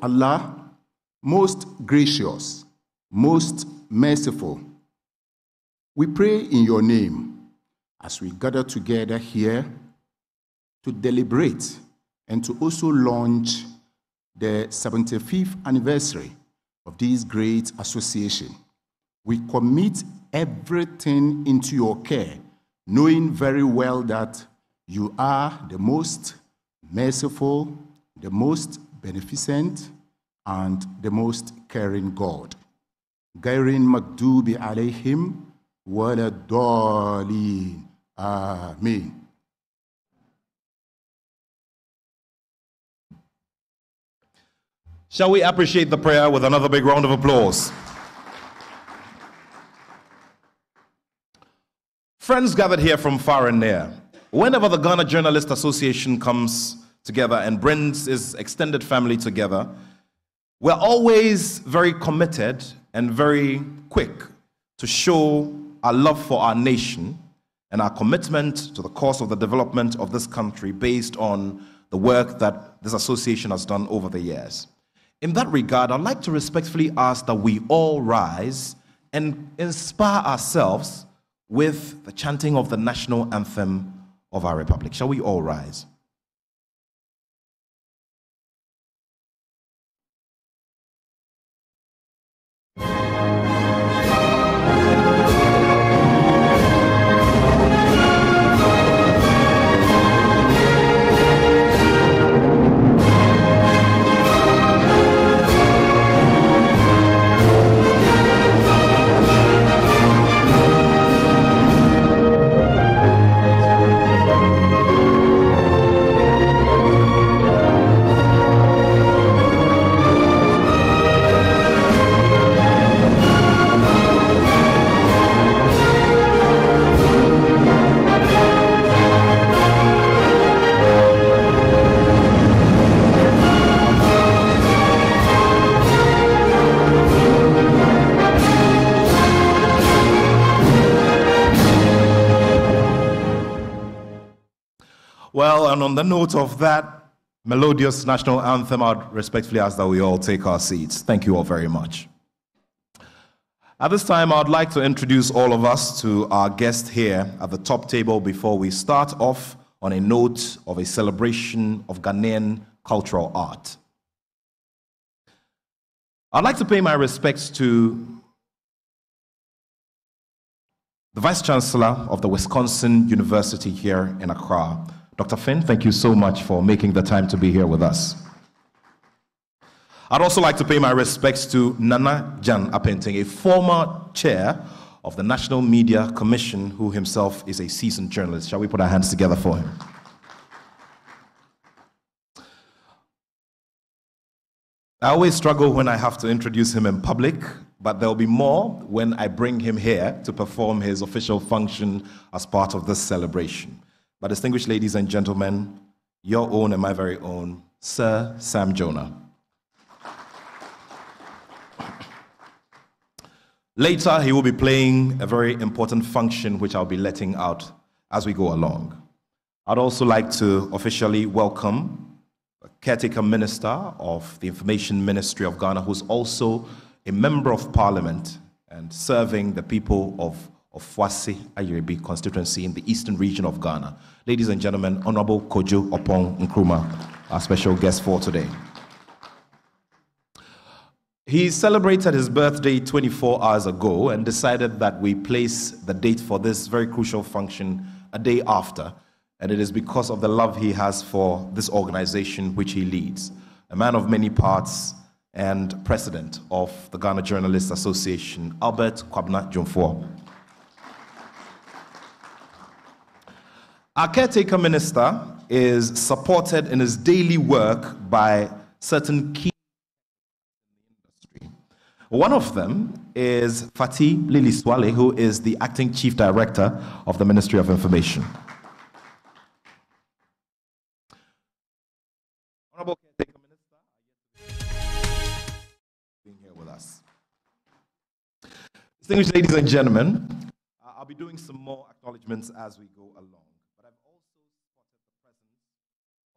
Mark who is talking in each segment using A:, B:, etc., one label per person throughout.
A: Allah, most gracious, most merciful, we pray in your name as we gather together here to deliberate and to also launch the 75th anniversary of this great association. We commit everything into your care, knowing very well that you are the most merciful, the most beneficent, and the most caring God. Gairin Magdubi alayhim wala dhalin. Amen.
B: Shall we appreciate the prayer with another big round of applause? Friends gathered here from far and near, whenever the Ghana Journalists Association comes together and brings its extended family together, we're always very committed and very quick to show our love for our nation and our commitment to the cause of the development of this country based on the work that this association has done over the years. In that regard, I'd like to respectfully ask that we all rise and inspire ourselves with the chanting of the national anthem of our republic. Shall we all rise? Well, and on the note of that melodious national anthem, I'd respectfully ask that we all take our seats. Thank you all very much. At this time, I'd like to introduce all of us to our guest here at the top table before we start off on a note of a celebration of Ghanaian cultural art. I'd like to pay my respects to the Vice Chancellor of the Wisconsin University here in Accra. Dr. Finn, thank you so much for making the time to be here with us. I'd also like to pay my respects to Nana Jan Apenting, a former chair of the National Media Commission, who himself is a seasoned journalist. Shall we put our hands together for him? I always struggle when I have to introduce him in public, but there'll be more when I bring him here to perform his official function as part of this celebration. But distinguished ladies and gentlemen, your own and my very own, Sir Sam Jonah. Later, he will be playing a very important function which I'll be letting out as we go along. I'd also like to officially welcome the caretaker minister of the Information Ministry of Ghana, who's also a member of parliament and serving the people of Fuasi Ayrebi constituency in the eastern region of Ghana. Ladies and gentlemen, Honorable Kojo Opong Nkrumah, our special guest for today. He celebrated his birthday 24 hours ago and decided that we place the date for this very crucial function a day after. And it is because of the love he has for this organization which he leads. A man of many parts and president of the Ghana Journalists Association, Albert Kwabna Jomfo. Our caretaker minister is supported in his daily work by certain key industry. One of them is Fatih Lili Swale, who is the acting chief director of the Ministry of Information. Honorable caretaker minister, being here with us. Distinguished ladies and gentlemen, I'll be doing some more acknowledgements as we go along.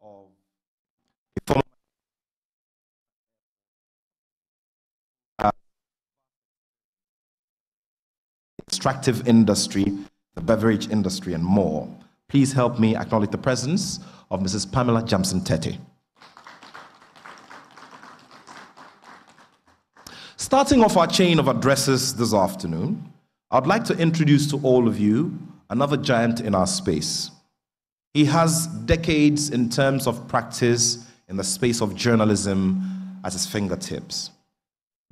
B: Of a former extractive industry, the beverage industry, and more. Please help me acknowledge the presence of Mrs. Pamela Jamson-Tete. Starting off our chain of addresses this afternoon, I'd like to introduce to all of you another giant in our space. He has decades in terms of practice in the space of journalism at his fingertips.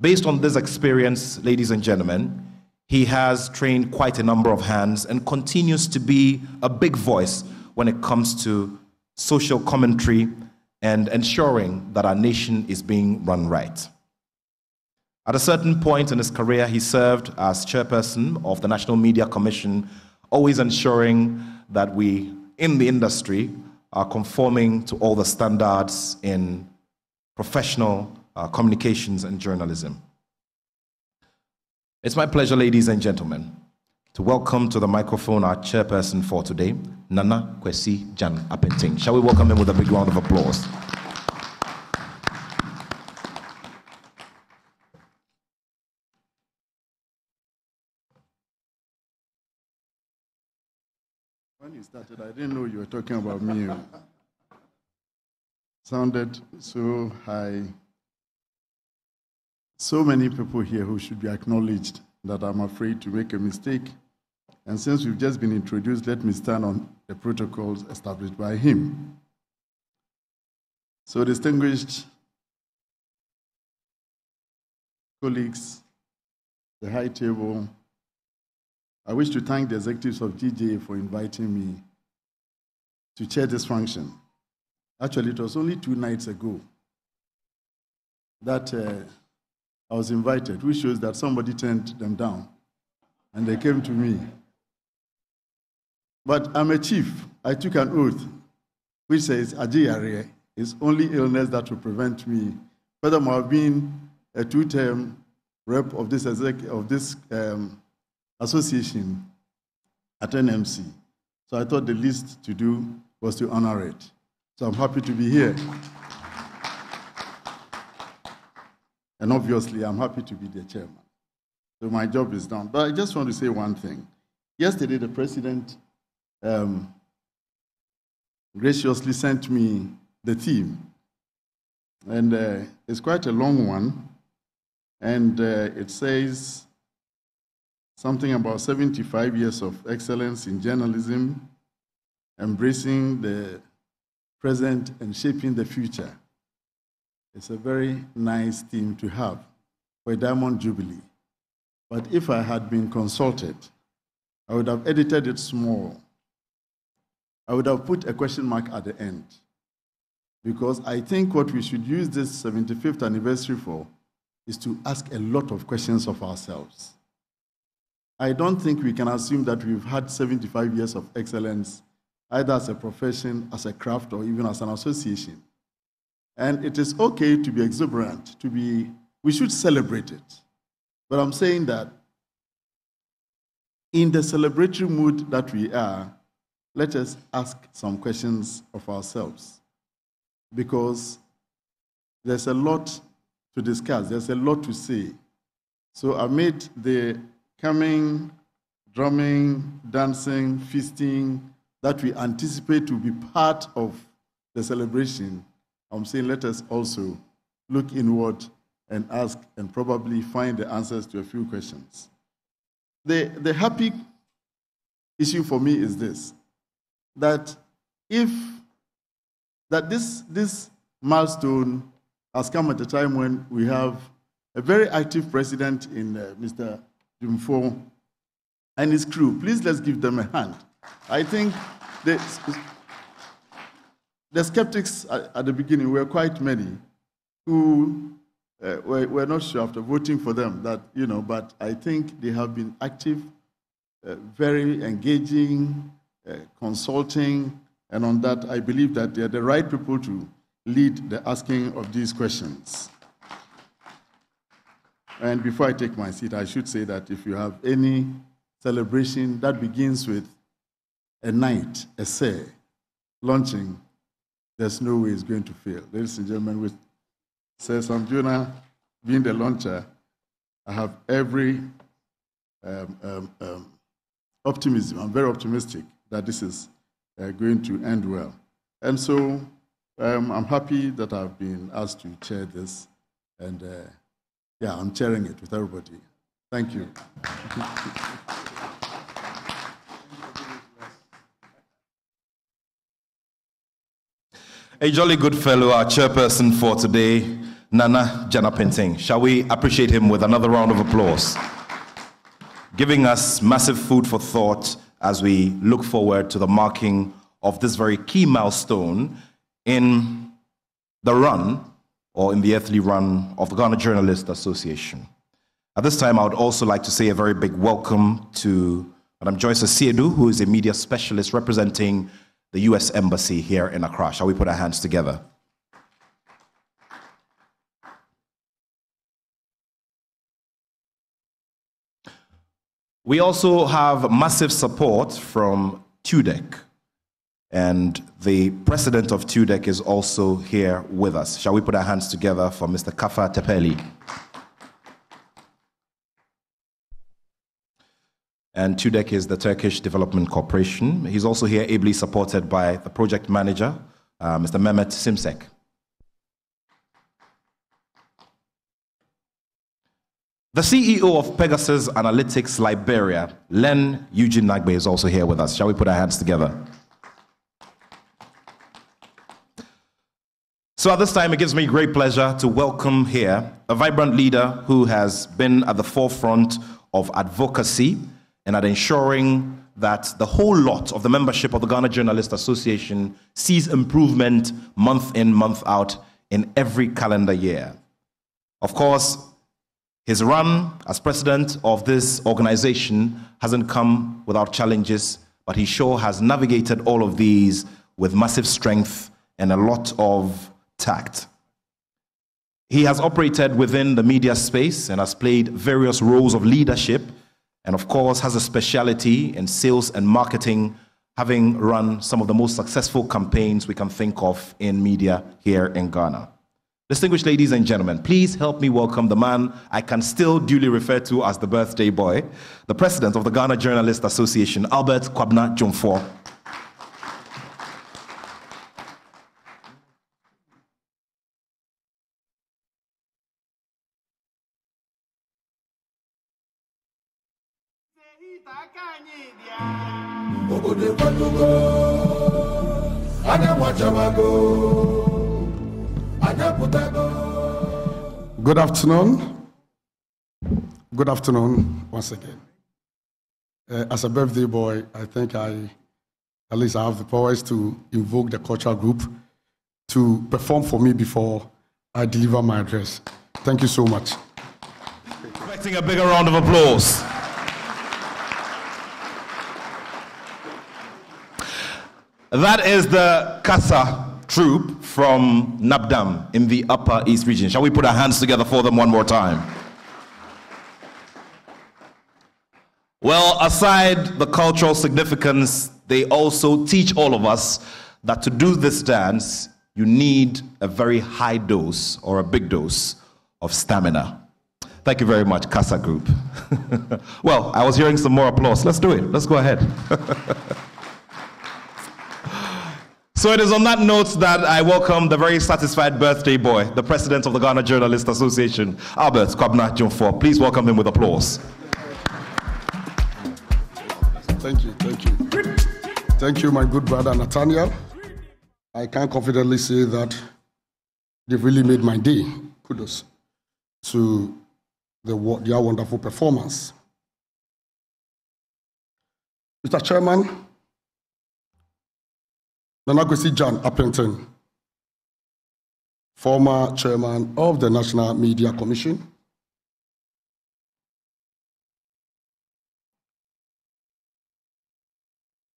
B: Based on this experience, ladies and gentlemen, he has trained quite a number of hands and continues to be a big voice when it comes to social commentary and ensuring that our nation is being run right. At a certain point in his career, he served as chairperson of the National Media Commission, always ensuring that we, in the industry, are conforming to all the standards in professional communications and journalism. It's my pleasure, ladies and gentlemen, to welcome to the microphone our chairperson for today, Nana Kwesi Jan Apenting. Shall we welcome him with a big round of applause?
C: When you started, I didn't know you were talking about me. Sounded so high. So many people here who should be acknowledged that I'm afraid to make a mistake. And since we've just been introduced, let me stand on the protocols established by him. So, distinguished colleagues, the high table, I wish to thank the executives of GJA for inviting me to chair this function. Actually, it was only 2 nights ago that I was invited, which shows that somebody turned them down, and they came to me. But I'm a chief. I took an oath, which says, Ajayare is only illness that will prevent me. Furthermore, I've been a 2-term rep of this association at NMC. So I thought the least to do was to honor it. So I'm happy to be here. And obviously, I'm happy to be the chairman. So my job is done. But I just want to say one thing. Yesterday, the president graciously sent me the theme. And it's quite a long one. And it says something about 75 years of excellence in journalism, embracing the present and shaping the future. It's a very nice theme to have for a Diamond Jubilee. But if I had been consulted, I would have edited it small. I would have put a question mark at the end. Because I think what we should use this 75th anniversary for is to ask a lot of questions of ourselves. I don't think we can assume that we've had 75 years of excellence, either as a profession, as a craft, or even as an association. And it is okay to be exuberant, we should celebrate it. But I'm saying that in the celebratory mood that we are, let us ask some questions of ourselves. Because there's a lot to discuss, there's a lot to say. So amid the coming, drumming, dancing, feasting that we anticipate to be part of the celebration, I'm saying let us also look inward and ask and probably find the answers to a few questions. The happy issue for me is this, that this milestone has come at a time when we have a very active president in Mr. Jumfo and his crew. Please let's give them a hand. I think the skeptics at the beginning were quite many who were not sure after voting for them that, but I think they have been active, very engaging, consulting, and on that I believe that they are the right people to lead the asking of these questions. And before I take my seat, I should say that if you have any celebration that begins with a night, a say, launching, there's no way it's going to fail. Ladies and gentlemen, with Sir Samjuna being the launcher, I have every optimism. I'm very optimistic that this is going to end well. And so I'm happy that I've been asked to chair this. And yeah, I'm chairing it with everybody. Thank you.
B: A jolly good fellow, our chairperson for today, Nana Janapenting. Shall we appreciate him with another round of applause? Giving us massive food for thought as we look forward to the marking of this very key milestone in the run, or in the earthly run, of the Ghana Journalists Association. At this time, I would also like to say a very big welcome to Madam Joyce Asiedu, who is a media specialist representing the U.S. Embassy here in Accra. Shall we put our hands together? We also have massive support from TUDEC, and the president of TUDEC is also here with us. Shall we put our hands together for Mr. Kafa Tepeli? And TUDEC is the Turkish Development Corporation. He's also here ably supported by the project manager, Mr. Mehmet Simsek. The CEO of Pegasus Analytics Liberia, Len Eugene Nagbe, is also here with us. Shall we put our hands together? So at this time, it gives me great pleasure to welcome here a vibrant leader who has been at the forefront of advocacy and at ensuring that the whole lot of the membership of the Ghana Journalists Association sees improvement month in, month out in every calendar year. Of course, his run as president of this organization hasn't come without challenges, but he sure has navigated all of these with massive strength and a lot of tact. He has operated within the media space and has played various roles of leadership, and of course has a specialty in sales and marketing, having run some of the most successful campaigns we can think of in media here in Ghana. Distinguished ladies and gentlemen, please help me welcome the man I can still duly refer to as the birthday boy, the president of the Ghana Journalists Association, Albert Kwabena Dwumfour.
D: Good afternoon. Good afternoon once again. As a birthday boy, I think at least I have the powers to invoke the cultural group to perform for me before I deliver my address. Thank you so much.
B: Expecting a bigger round of applause. That is the Kasa troop from Nabdam in the Upper East region. Shall we put our hands together for them one more time? Well, aside the cultural significance, they also teach all of us that to do this dance, you need a very high dose or a big dose of stamina. Thank you very much, Kasa Group. Well, I was hearing some more applause. Let's do it. Let's go ahead. So it is on that note that I welcome the very satisfied birthday boy, the president of the Ghana Journalists Association, Albert Kwabena Dwumfour. Please welcome him with applause.
D: Thank you, thank you. Thank you, my good brother Nathaniel. I can confidently say that they've really made my day. Kudos to their wonderful performance. Mr. Chairman, Nanakwesi John Appleton, former chairman of the National Media Commission,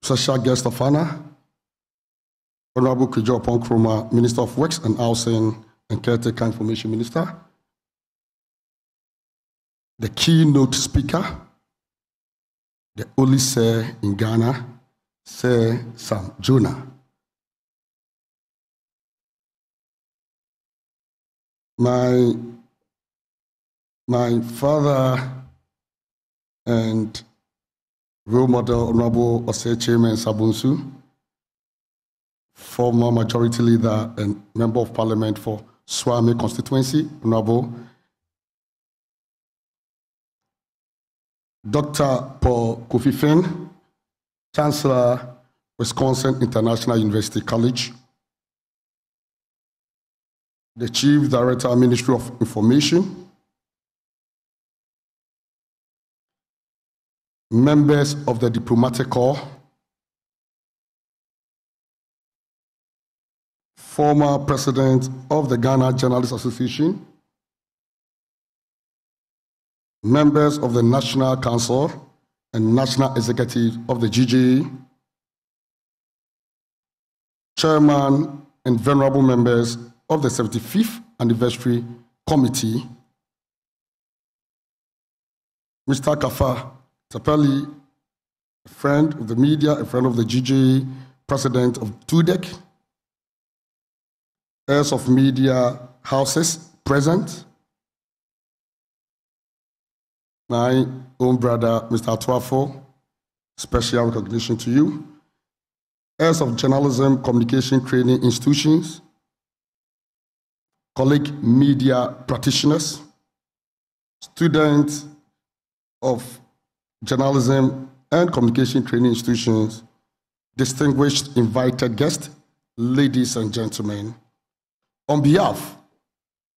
D: special guest of honor, Honorable Kwadwo Nkrumah, Minister of Works and Housing and Caretaker Information Minister, the keynote speaker, the only Sir in Ghana, Sir Sam Jonah. My father and role model Honorable Osei Chairman Sabunsu, former majority leader and member of parliament for Swami constituency, Honorable Dr. Paul Kofi Finn, Chancellor, Wisconsin International University College, the Chief Director, Ministry of Information, members of the Diplomatic Corps, former President of the Ghana Journalists Association, members of the National Council and National Executive of the GJA, Chairman and venerable members of the 75th Anniversary Committee, Mr. Kafa Tapeli, a friend of the media, a friend of the GJA, President of TUDEC, heirs of media houses present, my own brother, Mr. Atuafo, special recognition to you, heirs of journalism, communication training institutions, colleague media practitioners, students of journalism and communication training institutions, distinguished invited guests, ladies and gentlemen, on behalf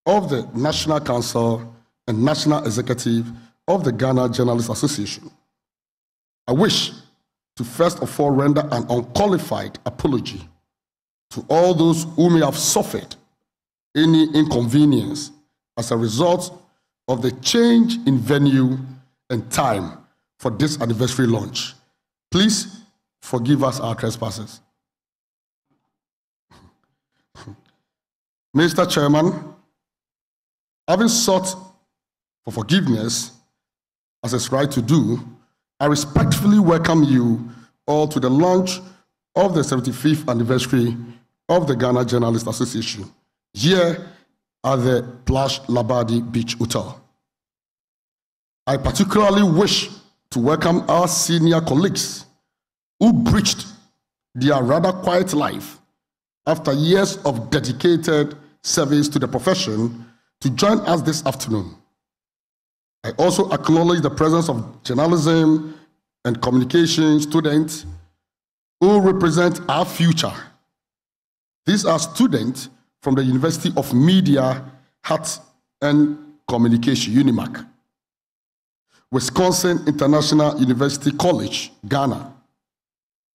D: of the National Council and National Executive of the Ghana Journalists Association, I wish to first of all render an unqualified apology to all those who may have suffered any inconvenience as a result of the change in venue and time for this anniversary launch. Please forgive us our trespasses. Mr. Chairman, having sought for forgiveness as it's right to do, I respectfully welcome you all to the launch of the 75th anniversary of the Ghana Journalists Association here at the Plush Labadi Beach Hotel. I particularly wish to welcome our senior colleagues who breached their rather quiet life after years of dedicated service to the profession to join us this afternoon. I also acknowledge the presence of journalism and communication students who represent our future. These are students from the University of Media, Arts and Communication, UNIMAC, Wisconsin International University College, Ghana,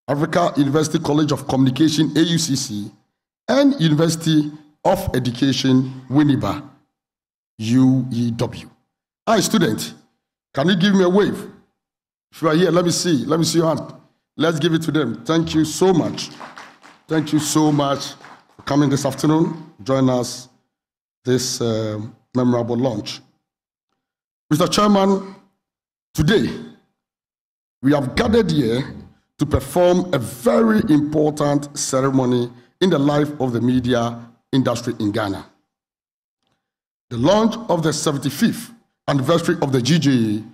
D: Africa University College of Communication, AUCC, and University of Education, Winneba, UEW. Hi, student, can you give me a wave? If you are here, let me see your hand. Let's give it to them. Thank you so much. Thank you so much for coming this afternoon, join us this memorable launch. Mr. Chairman, today we have gathered here to perform a very important ceremony in the life of the media industry in Ghana. The launch of the 75th anniversary of the GJA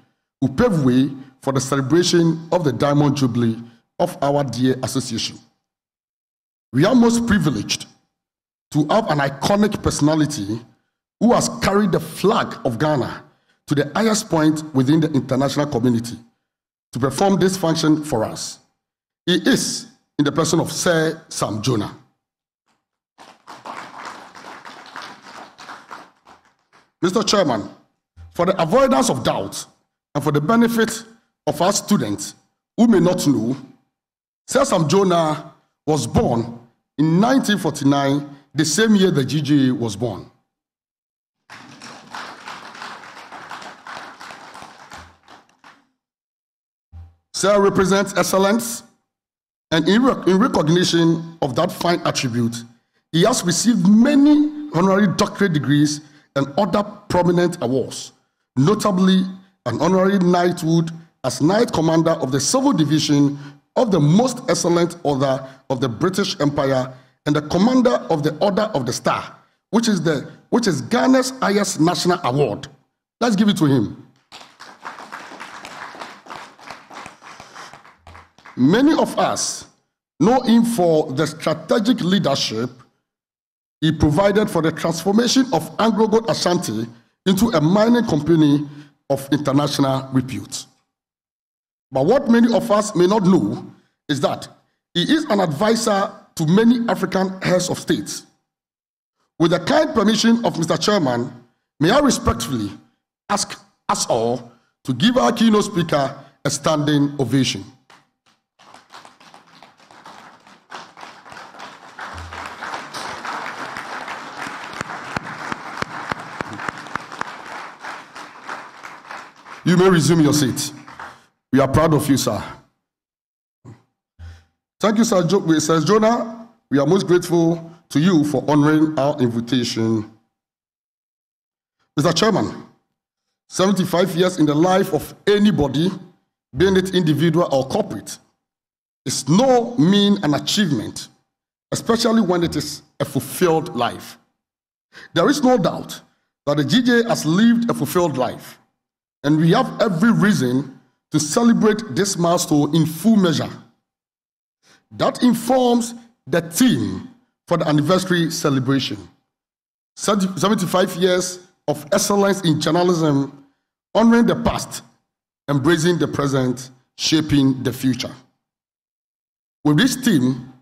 D: will pave way for the celebration of the Diamond Jubilee of our dear association. We are most privileged to have an iconic personality who has carried the flag of Ghana to the highest point within the international community to perform this function for us. He is in the person of Sir Sam Jonah. Mr. Chairman, for the avoidance of doubt and for the benefit of our students who may not know, Sir Sam Jonah was born in 1949, the same year the GJA was born. Sir represents excellence, and in recognition of that fine attribute, he has received many honorary doctorate degrees and other prominent awards, notably an honorary knighthood as Knight Commander of the Civil Division of the Most Excellent Order of the British Empire and the Commander of the Order of the Star, which is Ghana's highest national award. Let's give it to him. Many of us know him for the strategic leadership he provided for the transformation of Anglo-Gold Ashanti into a mining company of international repute. But what many of us may not know is that he is an advisor to many African heads of state. With the kind permission of Mr. Chairman, may I respectfully ask us all to give our keynote speaker a standing ovation. You may resume your seat. We are proud of you, sir. Thank you, Sir Jonah. We are most grateful to you for honoring our invitation. Mr. Chairman, 75 years in the life of anybody, being it individual or corporate, is no mean an achievement, especially when it is a fulfilled life. There is no doubt that the GJA has lived a fulfilled life, and we have every reason to celebrate this milestone in full measure. That informs the theme for the anniversary celebration. 75 years of excellence in journalism, honoring the past, embracing the present, shaping the future. With this theme,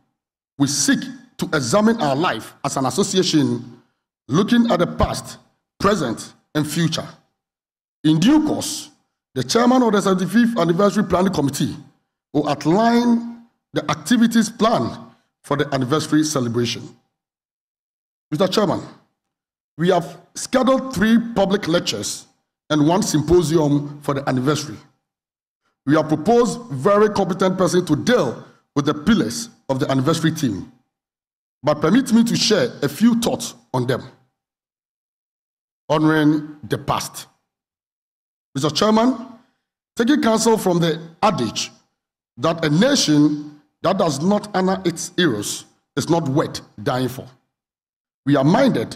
D: we seek to examine our life as an association, looking at the past, present, and future. In due course, the chairman of the 75th Anniversary Planning Committee will outline the activities planned for the anniversary celebration. Mr. Chairman, we have scheduled 3 public lectures and 1 symposium for the anniversary. We have proposed very competent persons to deal with the pillars of the anniversary theme, but permit me to share a few thoughts on them. Honoring the past. Mr. Chairman, taking counsel from the adage that a nation that does not honor its heroes is not worth dying for, we are minded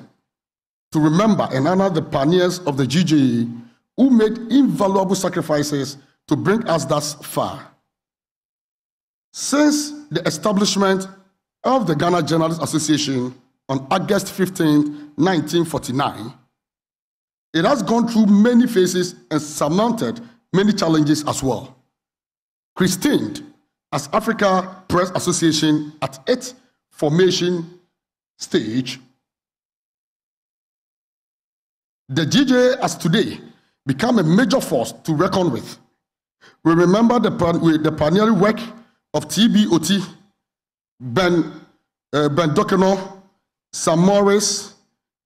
D: to remember and honor the pioneers of the GJA who made invaluable sacrifices to bring us thus far. Since the establishment of the Ghana Journalists Association on August 15, 1949, it has gone through many phases and surmounted many challenges as well. Christened as Africa Press Association at its formation stage, the GJA has today become a major force to reckon with. We remember the pioneering work of TBOT, Ben Dokeno, Sam Morris,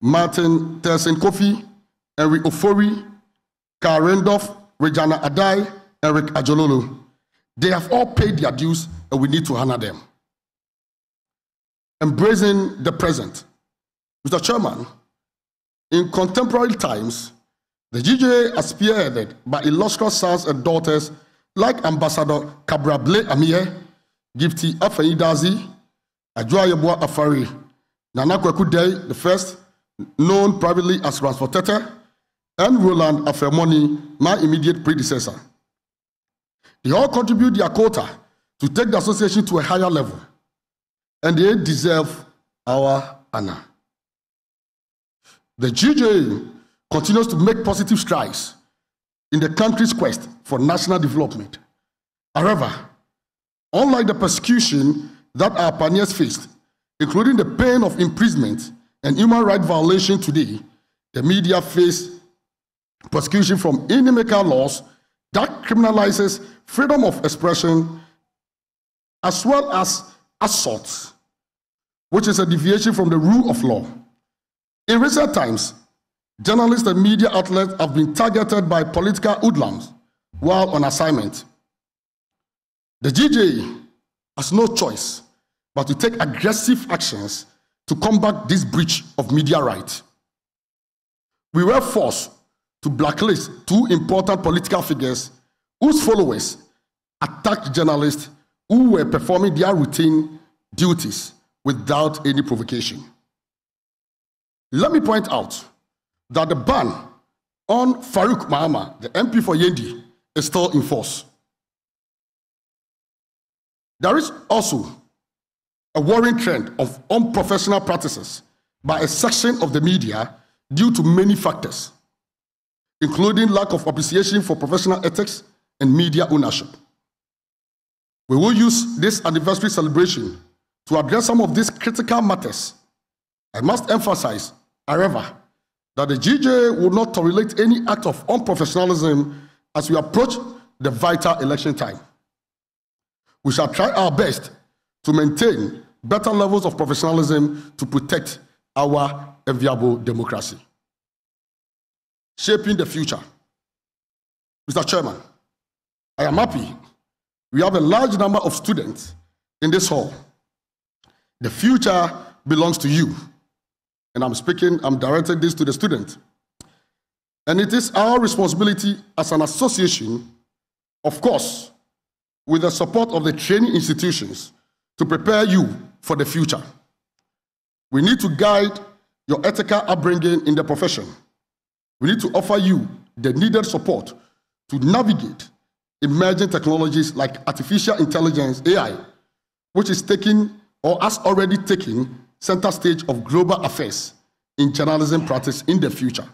D: Martin Tersen Kofi, Eric Ofori, Karl Rendorf, Regina Adai, Eric Ajololo. They have all paid their dues, and we need to honor them. Embracing the present. Mr. Chairman, in contemporary times, the GJA is spearheaded by illustrious sons and daughters like Ambassador Kabrable Amie, Gifty Afeidazi, Adjoayeboa Afari, Nana Kweku Dey the first, known privately as Transportete, and Roland Afemoni, my immediate predecessor. They all contribute their quota to take the association to a higher level, and they deserve our honor. The GJA continues to make positive strides in the country's quest for national development. However, unlike the persecution that our pioneers faced, including the pain of imprisonment and human rights violation today, the media face persecution from inimical laws that criminalizes freedom of expression as well as assaults, which is a deviation from the rule of law. In recent times, journalists and media outlets have been targeted by political hoodlums while on assignment. The GJA has no choice but to take aggressive actions to combat this breach of media rights. We were forced to blacklist 2 important political figures whose followers attacked journalists who were performing their routine duties without any provocation. Let me point out that the ban on Farouk Mahama, the MP for Yendi, is still in force. There is also a worrying trend of unprofessional practices by a section of the media due to many factors, including lack of appreciation for professional ethics and media ownership. We will use this anniversary celebration to address some of these critical matters. I must emphasize, however, that the GJA will not tolerate any act of unprofessionalism as we approach the vital election time. We shall try our best to maintain better levels of professionalism to protect our enviable democracy. Shaping the future. Mr. Chairman, I am happy we have a large number of students in this hall. The future belongs to you. And I'm directing this to the student. And it is our responsibility as an association, of course, with the support of the training institutions, to prepare you for the future. We need to guide your ethical upbringing in the profession. We need to offer you the needed support to navigate emerging technologies like artificial intelligence, AI, which is taking or has already taken center stage of global affairs in journalism practice in the future.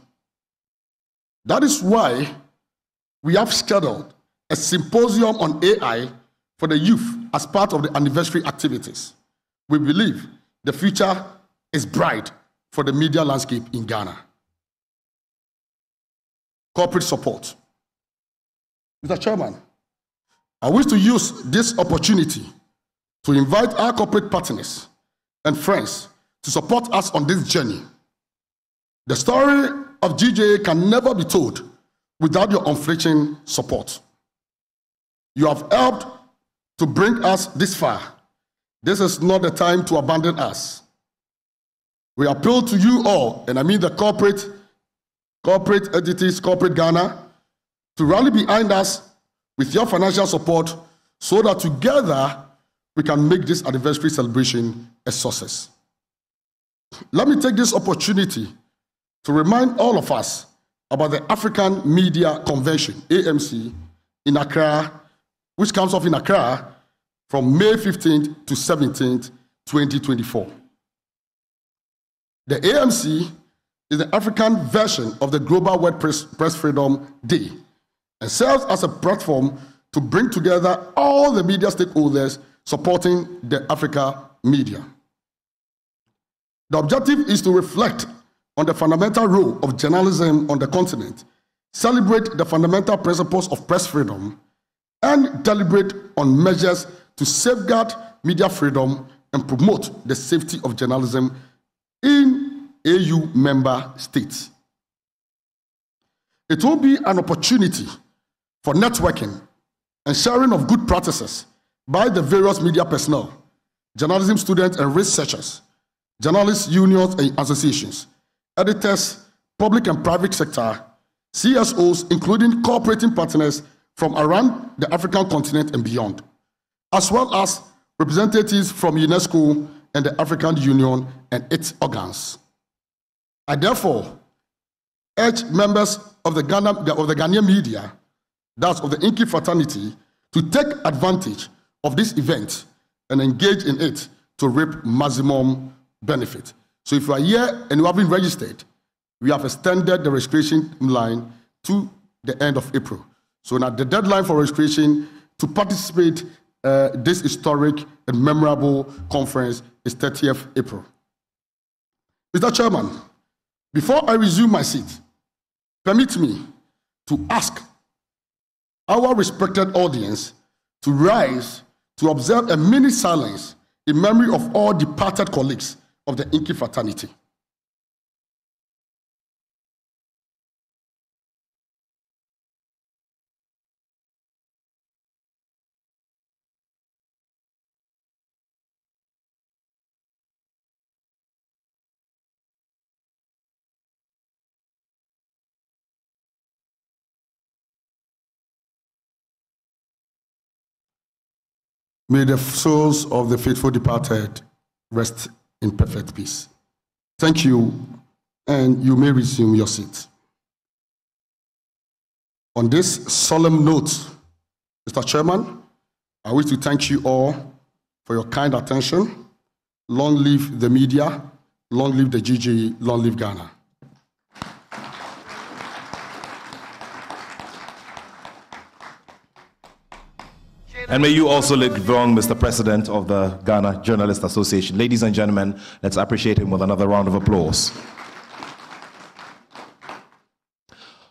D: That is why we have scheduled a symposium on AI for the youth as part of the anniversary activities. We believe the future is bright for the media landscape in Ghana. Corporate support. Mr. Chairman, I wish to use this opportunity to invite our corporate partners and friends to support us on this journey. The story of GJA can never be told without your unflinching support. You have helped to bring us this far. This is not the time to abandon us. We appeal to you all, and I mean the corporate entities, corporate Ghana, to rally behind us with your financial support so that together we can make this anniversary celebration a success. Let me take this opportunity to remind all of us about the African Media Convention, AMC, in Accra, which comes off in Accra from May 15th to 17th, 2024. The AMC is the African version of the Global World Press Freedom Day and serves as a platform to bring together all the media stakeholders supporting the Africa media. The objective is to reflect on the fundamental role of journalism on the continent, celebrate the fundamental principles of press freedom, and deliberate on measures to safeguard media freedom and promote the safety of journalism in AU member states. It will be an opportunity for networking and sharing of good practices by the various media personnel, journalism students and researchers, journalists, unions and associations, editors, public and private sector, CSOs, including cooperating partners from around the African continent and beyond, as well as representatives from UNESCO and the African Union and its organs. I therefore urge members of the Ghanaian media, that's of the Inky fraternity, to take advantage of this event and engage in it to reap maximum benefit. So if you are here and you haven't registered, we have extended the registration line to the end of April. So now the deadline for registration to participate this historic and memorable conference is 30th April. Mr. Chairman, before I resume my seat, permit me to ask our respected audience to rise to observe a minute silence in memory of all departed colleagues of the Inky fraternity. May the souls of the faithful departed rest in perfect peace. Thank you, and you may resume your seat. On this solemn note, Mr. Chairman, I wish to thank you all for your kind attention. Long live the media, long live the GJA, long live Ghana.
B: And may you also live long, Mr. President of the Ghana Journalists Association. Ladies and gentlemen, let's appreciate him with another round of applause.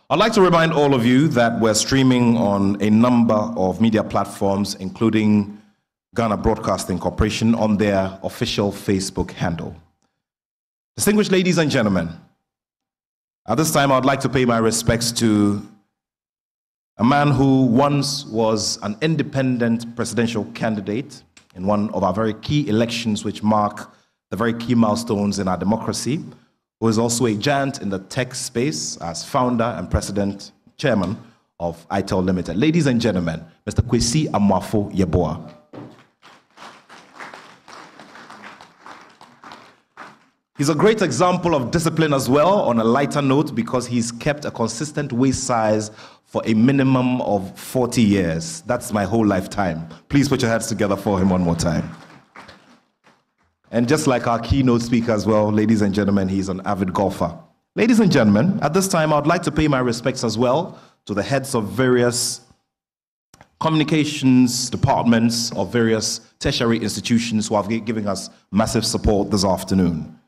B: I'd like to remind all of you that we're streaming on a number of media platforms, including Ghana Broadcasting Corporation, on their official Facebook handle. Distinguished ladies and gentlemen, at this time I'd like to pay my respects to a man who once was an independent presidential candidate in one of our very key elections which mark the very key milestones in our democracy, who is also a giant in the tech space as founder and chairman of ITEL Limited. Ladies and gentlemen, Mr. Kwesi Amoafo Yeboah. He's a great example of discipline as well, on a lighter note, because he's kept a consistent waist size for a minimum of 40 years. That's my whole lifetime. Please put your hands together for him one more time. And just like our keynote speaker as well, ladies and gentlemen, he's an avid golfer. Ladies and gentlemen, at this time, I'd like to pay my respects as well to the heads of various communications departments of various tertiary institutions who have given us massive support this afternoon.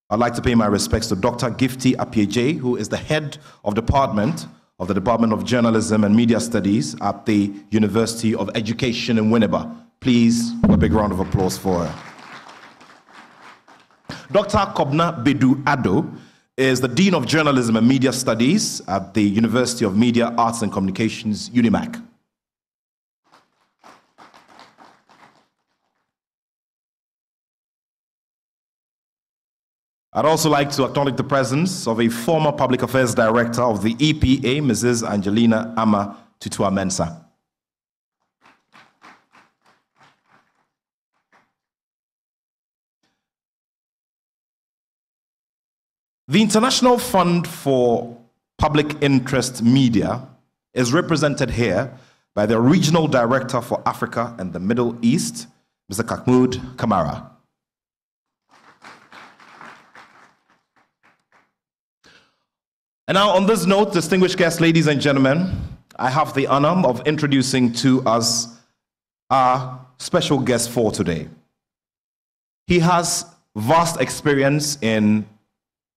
B: I'd like to pay my respects to Dr. Gifty Apieje, who is the head of the Department of Journalism and Media Studies at the University of Education in Winneba. Please, a big round of applause for her. Dr. Kobna Bedu Ado is the Dean of Journalism and Media Studies at the University of Media, Arts and Communications, UNIMAC. I'd also like to acknowledge the presence of a former Public Affairs Director of the EPA, Mrs. Angelina Ama Tutua-Mensah. The International Fund for Public Interest Media is represented here by the Regional Director for Africa and the Middle East, Mr. Kakmood Kamara. And now, on this note, distinguished guests, ladies and gentlemen, I have the honor of introducing to us our special guest for today. He has vast experience in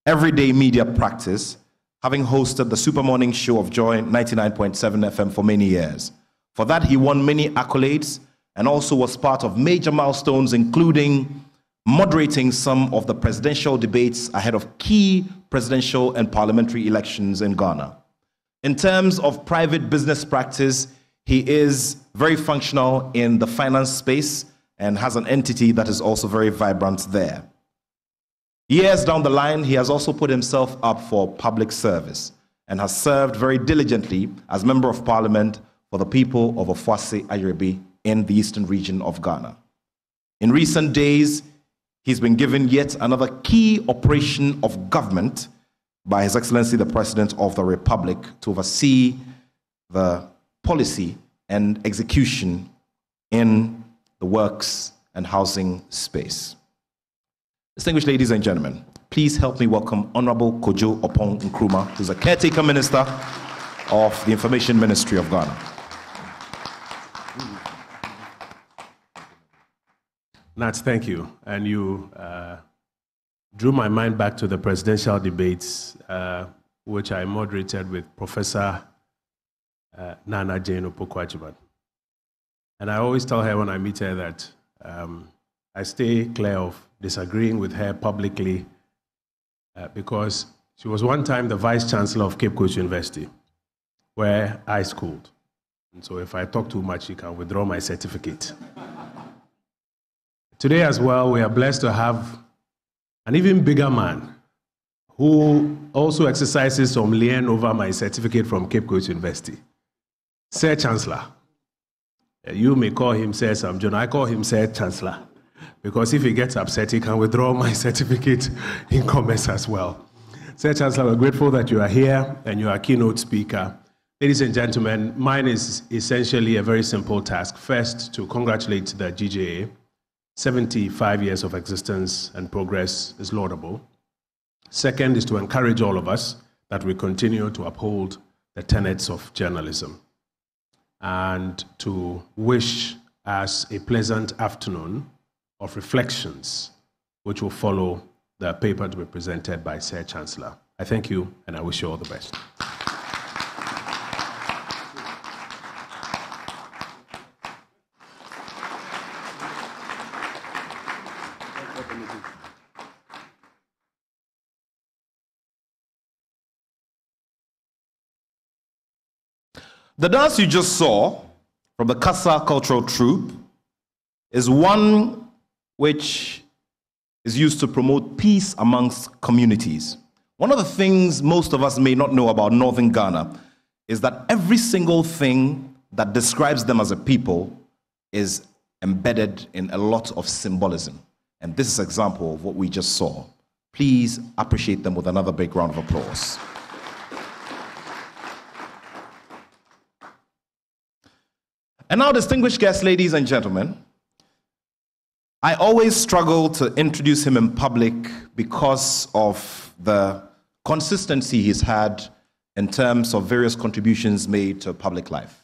B: everyday media practice, having hosted the Super Morning Show of Joy 99.7 FM for many years. For that, he won many accolades and also was part of major milestones, including moderating some of the presidential debates ahead of key presidential and parliamentary elections in Ghana. In terms of private business practice, he is very functional in the finance space and has an entity that is also very vibrant there. Years down the line, he has also put himself up for public service and has served very diligently as Member of Parliament for the people of Ofuase Ayrebi in the eastern region of Ghana. In recent days, he's been given yet another key operation of government by His Excellency the President of the Republic to oversee the policy and execution in the works and housing space. Distinguished ladies and gentlemen, please help me welcome Honorable Kojo Opong Nkrumah, who's a caretaker minister of the Information Ministry of Ghana.
E: Nats, thank you. And you drew my mind back to the presidential debates, which I moderated with Professor Nana Jane Opoku-Agyeman. And I always tell her when I meet her that I stay clear of disagreeing with her publicly because she was one time the Vice Chancellor of Cape Coast University, where I schooled. And so if I talk too much, she can withdraw my certificate. Today as well, we are blessed to have an even bigger man who also exercises some lien over my certificate from Cape Coast University, Sir Chancellor. You may call him Sir Sam John. I call him Sir Chancellor because if he gets upset, he can withdraw my certificate in commerce as well. Sir Chancellor, we're grateful that you are here and you are a keynote speaker. Ladies and gentlemen, mine is essentially a very simple task. First, to congratulate the GJA 75 years of existence and progress is laudable. Second is to encourage all of us that we continue to uphold the tenets of journalism and to wish us a pleasant afternoon of reflections, which will follow the paper to be presented by Sir Chancellor. I thank you, and I wish you all the best.
B: The dance you just saw from the Kasa Cultural Troupe is one which is used to promote peace amongst communities. One of the things most of us may not know about Northern Ghana is that every single thing that describes them as a people is embedded in a lot of symbolism. And this is an example of what we just saw. Please appreciate them with another big round of applause. And now, distinguished guests, ladies and gentlemen, I always struggle to introduce him in public because of the consistency he's had in terms of various contributions made to public life.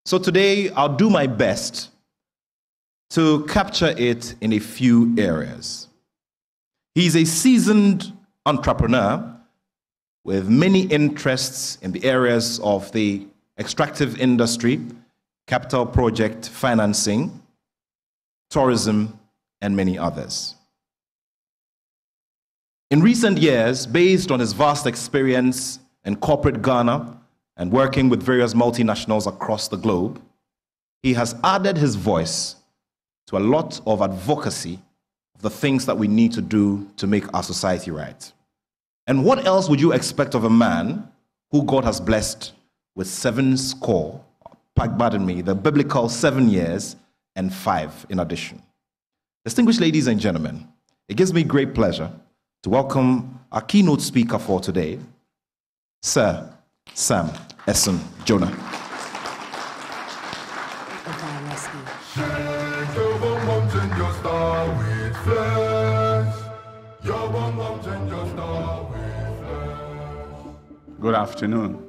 B: So today, I'll do my best to capture it in a few areas. He's a seasoned entrepreneur with many interests in the areas of the extractive industry, capital project financing, tourism, and many others. In recent years, based on his vast experience in corporate Ghana and working with various multinationals across the globe, he has added his voice to a lot of advocacy of the things that we need to do to make our society right. And what else would you expect of a man who God has blessed with 7 score, pardon me, the biblical 7 years and 5 in addition? Distinguished ladies and gentlemen, it gives me great pleasure to welcome our keynote speaker for today, Sir Sam Essen Jonah.
F: Good afternoon.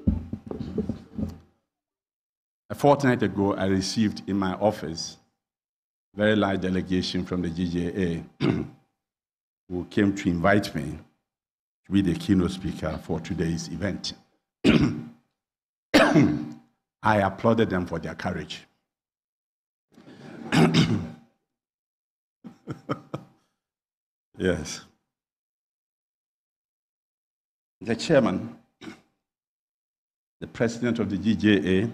F: A fortnight ago, I received in my office a very large delegation from the GJA who came to invite me to be the keynote speaker for today's event. I applauded them for their courage. Yes. The chairman, the president of the GJA,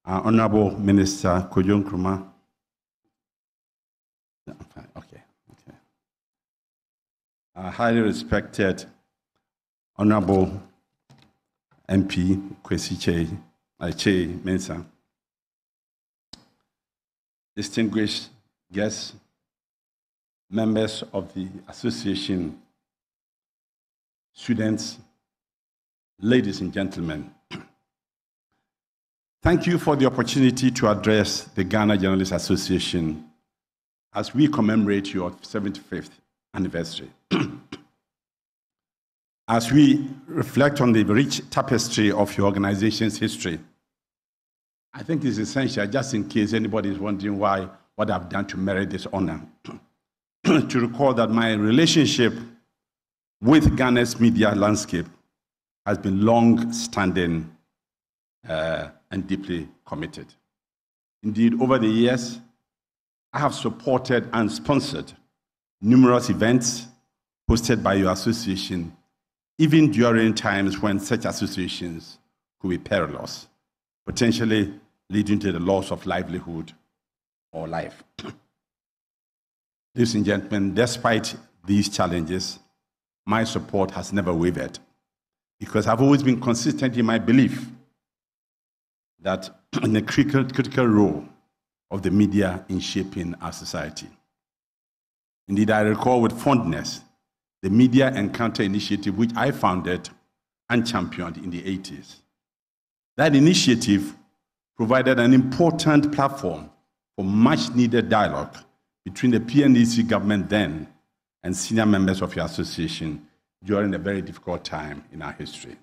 F: our Honorable Minister Kojo Nkrumah. Okay. Our highly respected Honorable MP Kwesi Che Mensah. Distinguished guests, members of the association, students, ladies and gentlemen. Thank you for the opportunity to address the Ghana Journalists Association as we commemorate your 75th anniversary. As we reflect on the rich tapestry of your organization's history, I think it's essential, just in case anybody is wondering what I've done to merit this honor, to recall that my relationship with Ghana's media landscape has been long-standing and deeply committed. Indeed, over the years, I have supported and sponsored numerous events hosted by your association, even during times when such associations could be perilous, potentially leading to the loss of livelihood or life. Ladies and gentlemen, despite these challenges, my support has never wavered, because I've always been consistent in my belief that in the critical role of the media in shaping our society. Indeed, I recall with fondness the Media Encounter Initiative, which I founded and championed in the 80s. That initiative provided an important platform for much-needed dialogue between the PNDC government then and senior members of your association during a very difficult time in our history.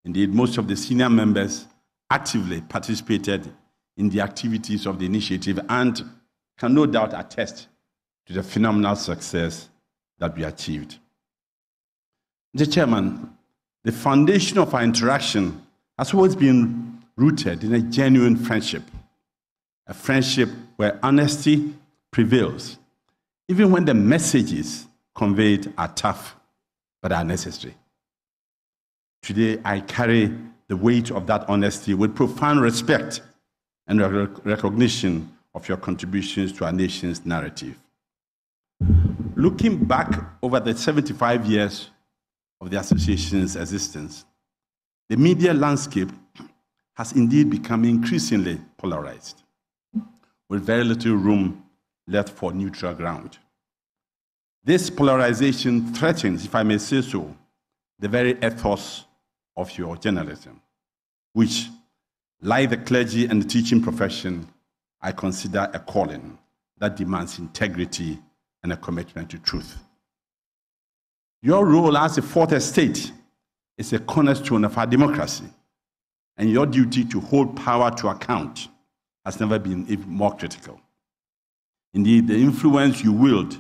F: Indeed, most of the senior members actively participated in the activities of the initiative and can no doubt attest to the phenomenal success that we achieved. Mr. Chairman, the foundation of our interaction has always been rooted in a genuine friendship, a friendship where honesty prevails, even when the messages conveyed are tough but are necessary. Today, I carry the weight of that honesty with profound respect and recognition of your contributions to our nation's narrative. Looking back over the 75 years of the association's existence, the media landscape has indeed become increasingly polarized, with very little room left for neutral ground. This polarization threatens, if I may say so, the very ethos of your journalism, which, like the clergy and the teaching profession, I consider a calling that demands integrity and a commitment to truth. Your role as a fourth estate is a cornerstone of our democracy, and your duty to hold power to account has never been even more critical. Indeed, the influence you wield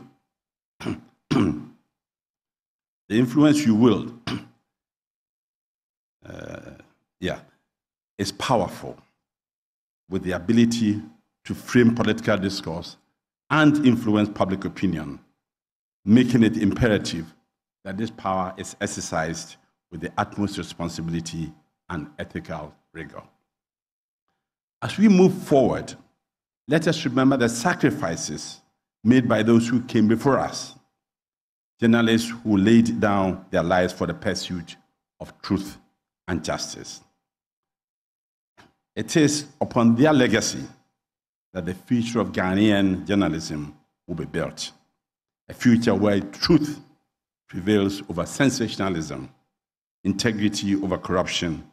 F: is powerful, with the ability to frame political discourse and influence public opinion, making it imperative that this power is exercised with the utmost responsibility and ethical rigor. As we move forward, let us remember the sacrifices made by those who came before us, journalists who laid down their lives for the pursuit of truth and justice. It is upon their legacy that the future of Ghanaian journalism will be built, a future where truth prevails over sensationalism, integrity over corruption,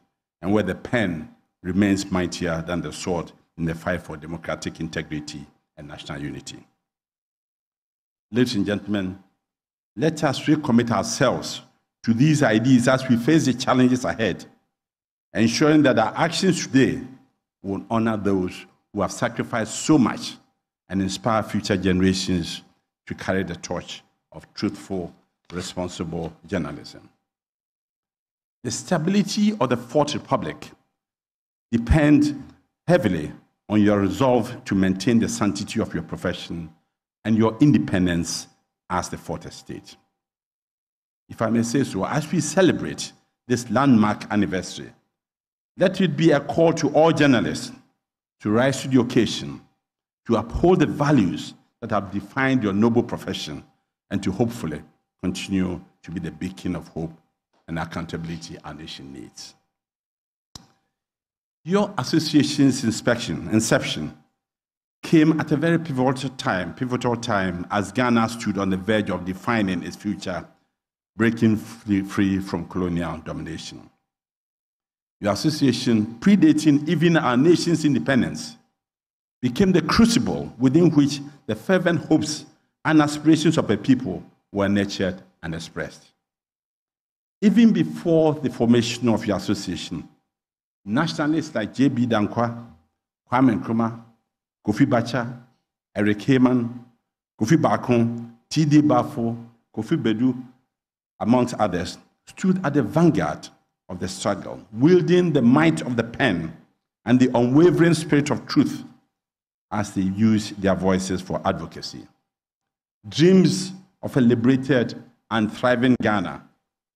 F: and where the pen remains mightier than the sword in the fight for democratic integrity and national unity. Ladies and gentlemen, let us recommit ourselves to these ideas as we face the challenges ahead, ensuring that our actions today will honor those who have sacrificed so much and inspire future generations to carry the torch of truthful, responsible journalism. The stability of the Fourth Republic depends heavily on your resolve to maintain the sanctity of your profession and your independence as the Fourth Estate. If I may say so, as we celebrate this landmark anniversary, let it be a call to all journalists to rise to the occasion, to uphold the values that have defined your noble profession, and to hopefully continue to be the beacon of hope and accountability our nation needs. Your association's inception came at a very pivotal time as Ghana stood on the verge of defining its future, breaking free from colonial domination. Your association, predating even our nation's independence, became the crucible within which the fervent hopes and aspirations of a people were nurtured and expressed. Even before the formation of your association, nationalists like J.B. Dankwa, Kwame Nkrumah, Kofi Bacha, Eric Heyman, Kofi Bakon, T.D. Bafo, Kofi Bedu, amongst others, stood at the vanguard of the struggle, wielding the might of the pen and the unwavering spirit of truth as they used their voices for advocacy. Dreams of a liberated and thriving Ghana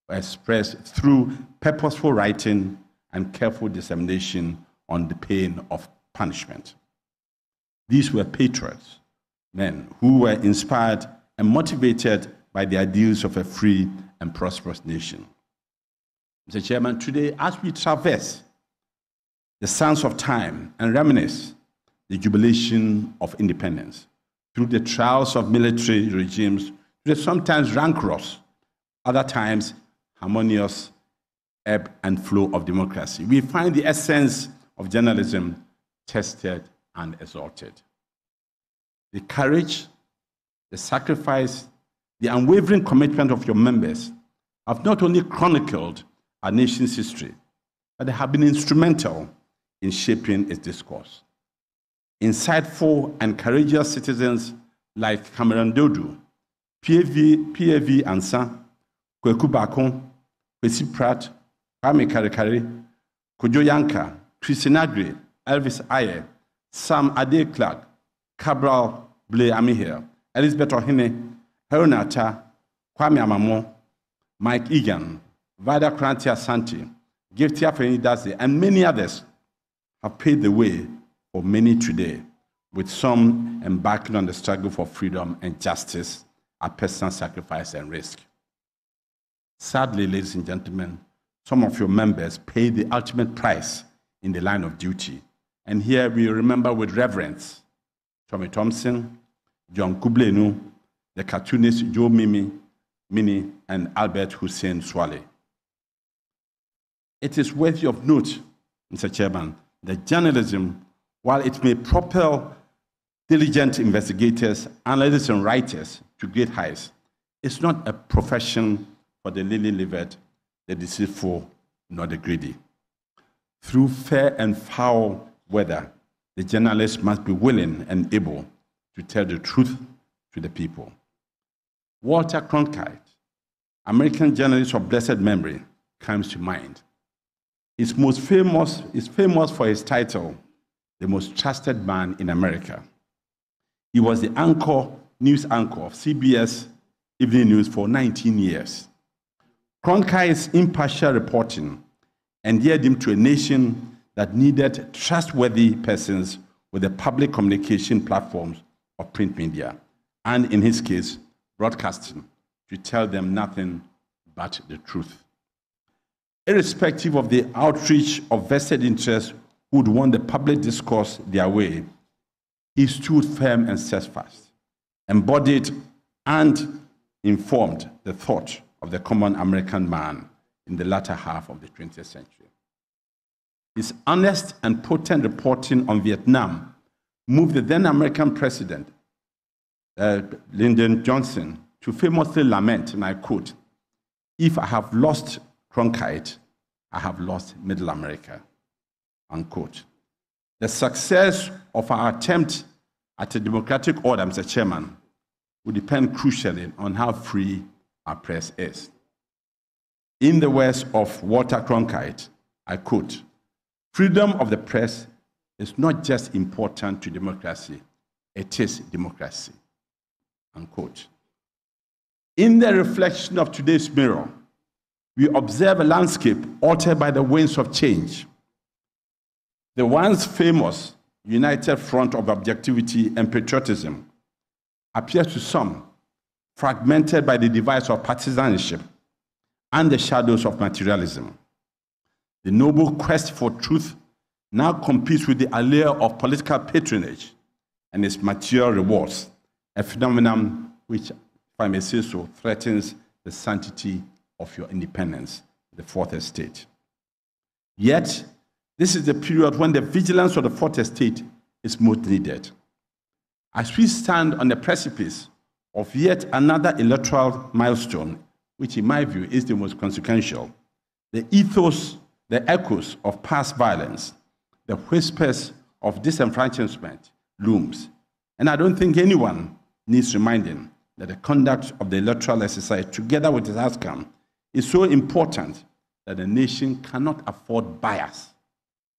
F: were expressed through purposeful writing and careful dissemination on the pain of punishment. These were patriots, men who were inspired and motivated by the ideals of a free and prosperous nation. Mr. Chairman, today, as we traverse the sands of time and reminisce the jubilation of independence through the trials of military regimes, through the sometimes rancorous, other times harmonious ebb and flow of democracy, we find the essence of journalism tested and exalted. The courage, the sacrifice, the unwavering commitment of your members have not only chronicled our nation's history, but they have been instrumental in shaping its discourse. Insightful and courageous citizens like Cameron Dodu, PAV Ansa, Kweku Bakon, Kwesi Pratt, Kwame Karikari, Kojo Yanka, Christine Agri, Elvis Aye, Sam Ade Clark, Cabral Blay Amihir, Elizabeth Ohene, Heronata, Kwame Amamo, Mike Egan, Vida Krantia Santi, Giftia Fenidase, and many others have paved the way for many today, with some embarking on the struggle for freedom and justice at personal sacrifice and risk. Sadly, ladies and gentlemen, some of your members paid the ultimate price in the line of duty. And here we remember with reverence Tommy Thompson, John Kublenu, the cartoonist Joe Mini, and Albert Hussein Swale. It is worthy of note, Mr. Chairman, that journalism, while it may propel diligent investigators, analysts, and writers to great heights, is not a profession for the lily-livered, the deceitful, nor the greedy. Through fair and foul weather, the journalist must be willing and able to tell the truth to the people. Walter Cronkite, American journalist of blessed memory, comes to mind. He's famous for his title, The Most Trusted Man in America. He was the news anchor of CBS Evening News for 19 years. Cronkite's impartial reporting endeared him to a nation that needed trustworthy persons with the public communication platforms of print media, and in his case, broadcasting, to tell them nothing but the truth. Irrespective of the outreach of vested interests who would want the public discourse their way, he stood firm and steadfast, embodied and informed the thought of the common American man in the latter half of the 20th century. His honest and potent reporting on Vietnam moved the then American president, Lyndon Johnson, to famously lament, and I quote, "If I have lost Cronkite, I have lost Middle America," unquote. The success of our attempt at a democratic order, Mr. Chairman, will depend crucially on how free our press is. In the words of Walter Cronkite, I quote, "Freedom of the press is not just important to democracy, it is democracy," unquote. In the reflection of today's mirror, we observe a landscape altered by the winds of change. The once famous united front of objectivity and patriotism appears to some fragmented by the device of partisanship and the shadows of materialism. The noble quest for truth now competes with the allure of political patronage and its material rewards, a phenomenon which, if I may say so, threatens the sanctity of your independence, the Fourth Estate. Yet, this is the period when the vigilance of the Fourth Estate is most needed. As we stand on the precipice of yet another electoral milestone, which in my view is the most consequential, the ethos, the echoes of past violence, the whispers of disenfranchisement looms. And I don't think anyone needs reminding that the conduct of the electoral exercise, together with its outcome, is so important that the nation cannot afford bias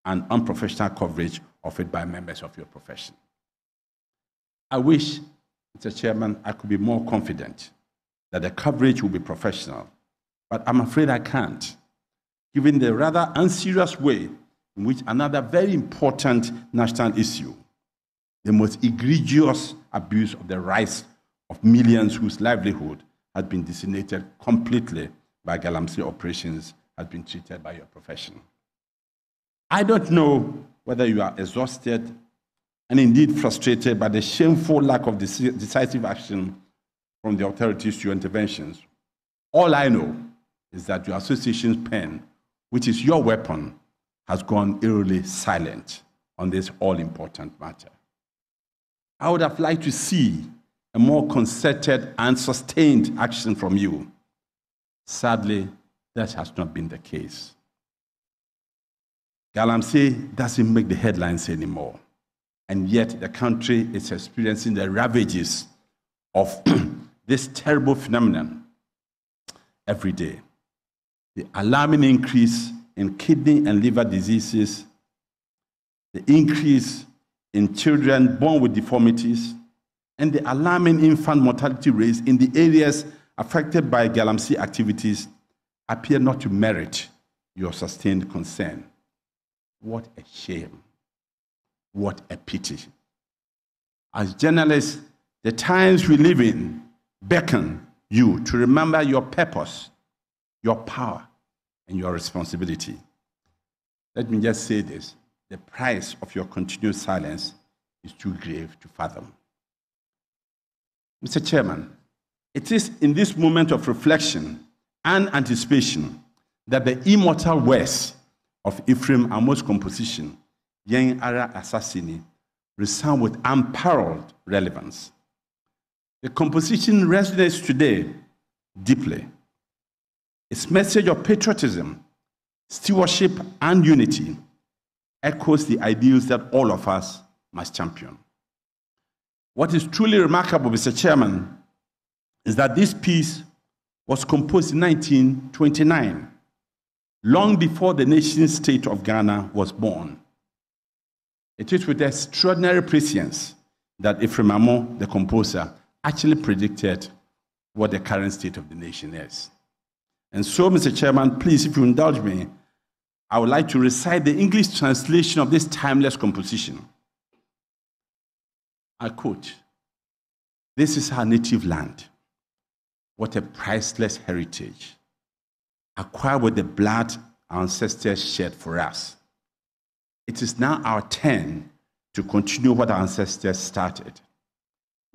F: and unprofessional coverage of it by members of your profession. I wish, Mr. Chairman, I could be more confident that the coverage will be professional, but I'm afraid I can't, given the rather unserious way in which another very important national issue, the most egregious abuse of the rights of millions whose livelihood has been decimated completely by galamsey operations, has been treated by your profession. I don't know whether you are exhausted and indeed frustrated by the shameful lack of decisive action from the authorities to your interventions. All I know is that your association's pen, which is your weapon, has gone eerily silent on this all-important matter. I would have liked to see a more concerted and sustained action from you. Sadly, that has not been the case. Galamsey doesn't make the headlines anymore, and yet the country is experiencing the ravages of this terrible phenomenon every day. The alarming increase in kidney and liver diseases, the increase in children born with deformities, and the alarming infant mortality rates in the areas affected by Galamsey activities appear not to merit your sustained concern. What a shame. What a pity. As journalists, the times we live in beckon you to remember your purpose, your power, and your responsibility. Let me just say this. The price of your continued silence is too grave to fathom. Mr. Chairman, it is in this moment of reflection and anticipation that the immortal words of Ephraim Amo's composition, Yen Ara Assassini, resound with unparalleled relevance. The composition resonates today deeply. Its message of patriotism, stewardship, and unity echoes the ideals that all of us must champion. What is truly remarkable, Mr. Chairman, is that this piece was composed in 1929, long before the nation state of Ghana was born. It is with extraordinary prescience that Ephraim Amo, the composer, actually predicted what the current state of the nation is. And so, Mr. Chairman, please, if you indulge me, I would like to recite the English translation of this timeless composition. I quote, "This is our native land. What a priceless heritage, acquired with the blood our ancestors shed for us. It is now our turn to continue what our ancestors started.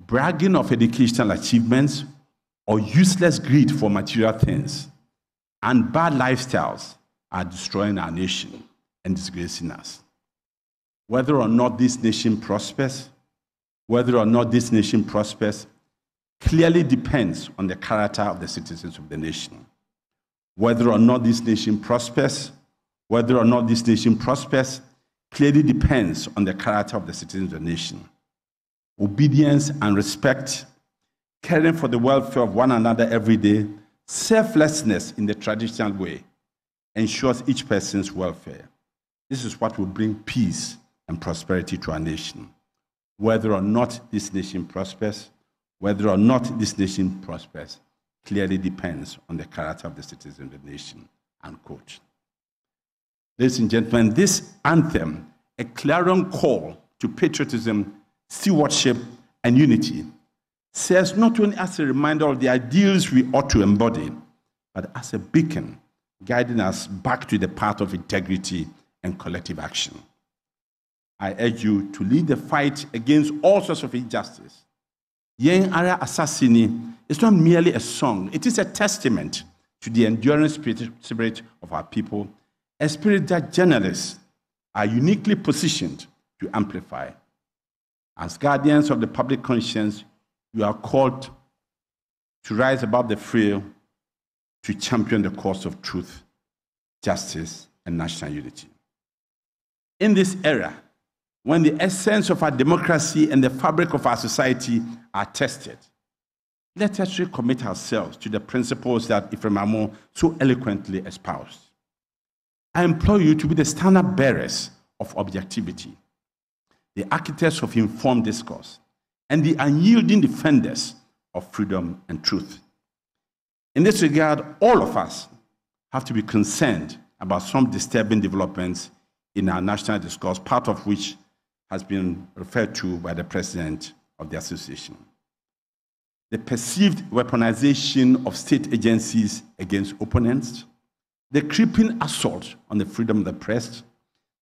F: Bragging of educational achievements or useless greed for material things and bad lifestyles are destroying our nation and disgracing us. Whether or not this nation prospers, clearly depends on the character of the citizens of the nation. Whether or not this nation prospers, clearly depends on the character of the citizens of the nation. Obedience and respect, caring for the welfare of one another every day, selflessness in the traditional way, ensures each person's welfare. This is what will bring peace and prosperity to our nation. Whether or not this nation prospers, clearly depends on the character of the citizens of the nation." Unquote. Ladies and gentlemen, this anthem, a clarion call to patriotism, stewardship, and unity, serves not only as a reminder of the ideals we ought to embody, but as a beacon guiding us back to the path of integrity and collective action. I urge you to lead the fight against all sorts of injustice. Yen Ara Assassini is not merely a song, it is a testament to the enduring spirit of our people, a spirit that journalists are uniquely positioned to amplify. As guardians of the public conscience, you are called to rise above the fray, to champion the cause of truth, justice, and national unity. In this era, when the essence of our democracy and the fabric of our society are tested, let us recommit ourselves to the principles that Ephraim Amo so eloquently espoused. I implore you to be the standard bearers of objectivity, the architects of informed discourse, and the unyielding defenders of freedom and truth. In this regard, all of us have to be concerned about some disturbing developments in our national discourse, part of which has been referred to by the president of the association. The perceived weaponization of state agencies against opponents, the creeping assault on the freedom of the press,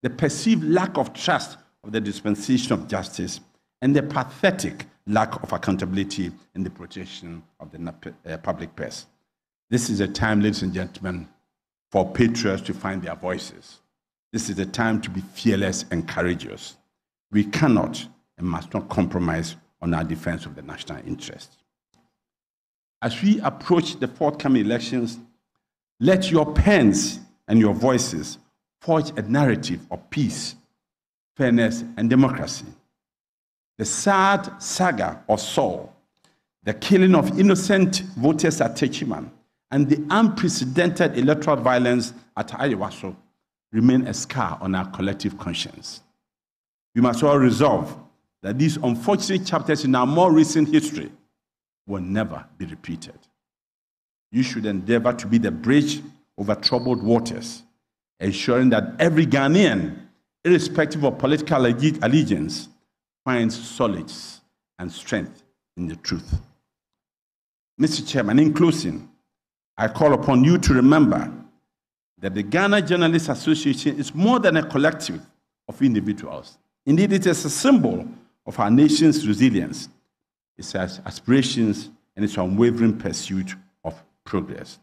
F: the perceived lack of trust of the dispensation of justice, and the pathetic lack of accountability in the protection of the public purse. This is a time, ladies and gentlemen, for patriots to find their voices. This is the time to be fearless and courageous. We cannot and must not compromise on our defense of the national interest. As we approach the forthcoming elections, let your pens and your voices forge a narrative of peace, fairness, and democracy. The sad saga of Saul, the killing of innocent voters at Techiman, and the unprecedented electoral violence at Ayawaso remain a scar on our collective conscience. We must all resolve that these unfortunate chapters in our more recent history will never be repeated. You should endeavor to be the bridge over troubled waters, ensuring that every Ghanaian, irrespective of political allegiance, finds solace and strength in the truth. Mr. Chairman, in closing, I call upon you to remember that the Ghana Journalists Association is more than a collective of individuals. Indeed, it is a symbol of our nation's resilience, its aspirations, and its unwavering pursuit of progress.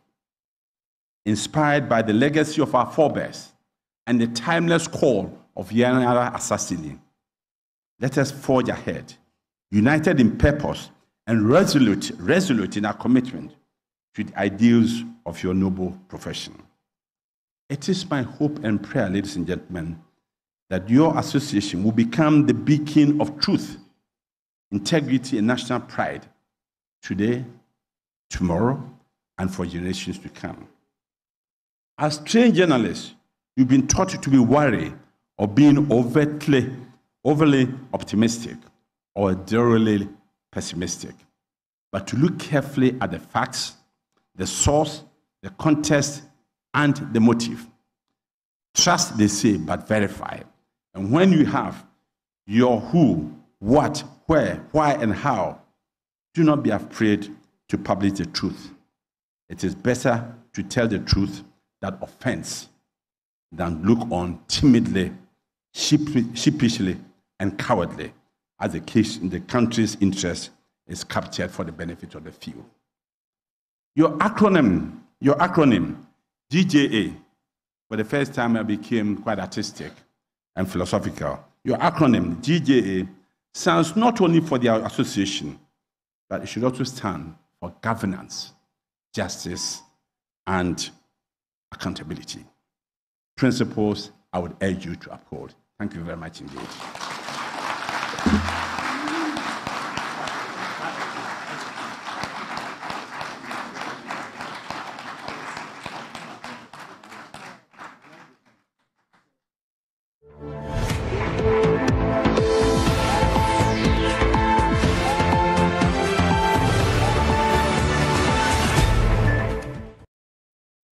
F: Inspired by the legacy of our forebears and the timeless call of Yanara Assassini, let us forge ahead, united in purpose and resolute in our commitment to the ideals of your noble profession. It is my hope and prayer, ladies and gentlemen, that your association will become the beacon of truth, integrity, and national pride today, tomorrow, and for generations to come. As trained journalists, you've been taught to be wary of being overly optimistic or thoroughly pessimistic, but to look carefully at the facts, the source, the context, and the motive. Trust, they say, but verify. And when you have your who, what, where, why, and how, do not be afraid to publish the truth. It is better to tell the truth that offends than look on timidly, sheepishly, and cowardly as the case in the country's interest is captured for the benefit of the few. Your acronym, GJA, for the first time I became quite artistic and philosophical. Your acronym, GJA, stands not only for the association, but it should also stand for governance, justice, and accountability. Principles I would urge you to uphold. Thank you very much indeed.